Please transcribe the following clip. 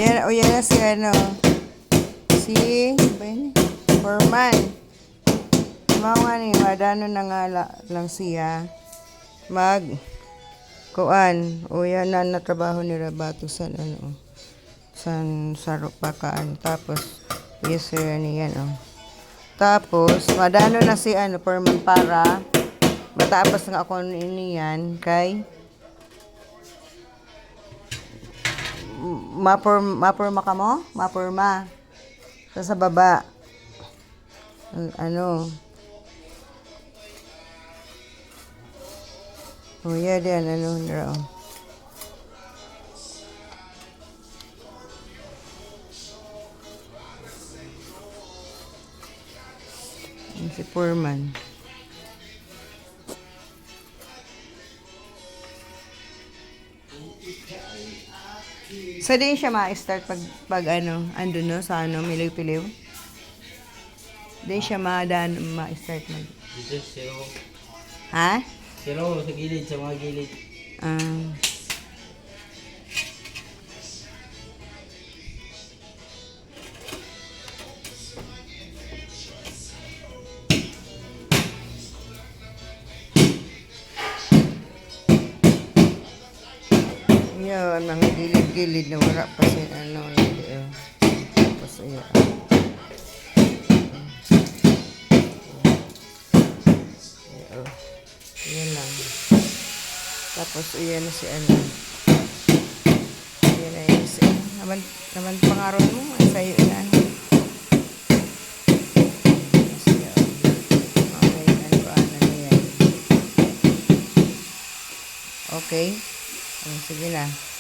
Yan na si ano. Si, ba yun? Foreman. Mga nga ni, madano na nga lang siya. Kuan. O yan na natrabaho ni Rabato sa ano. Sa Rupakaan. Tapos, yes sir, yan o. Tapos, madano na si ano, Foreman para matapos nga ako niyan kay mapurma ka mo? Mapurma. Sa baba. Ano. Oh, yeah, din. Ano, naro. Si Foreman. So, din siya ma-start pag ano, andun no, sa ano, miliw-piliw. Din siya ma-start mag. Dito, zero. Ha? Zero, sa gilid, sa mga gilid. Ah. Yun, mga gilid-gilid na wala pa sin ano. Tapos, ayan. Yan lang. Tapos, ayan na si ano. Ayan na yun si naman pangaron mo. Ay, sa'yo na. Okay, ano na yan. Okay. Sige na.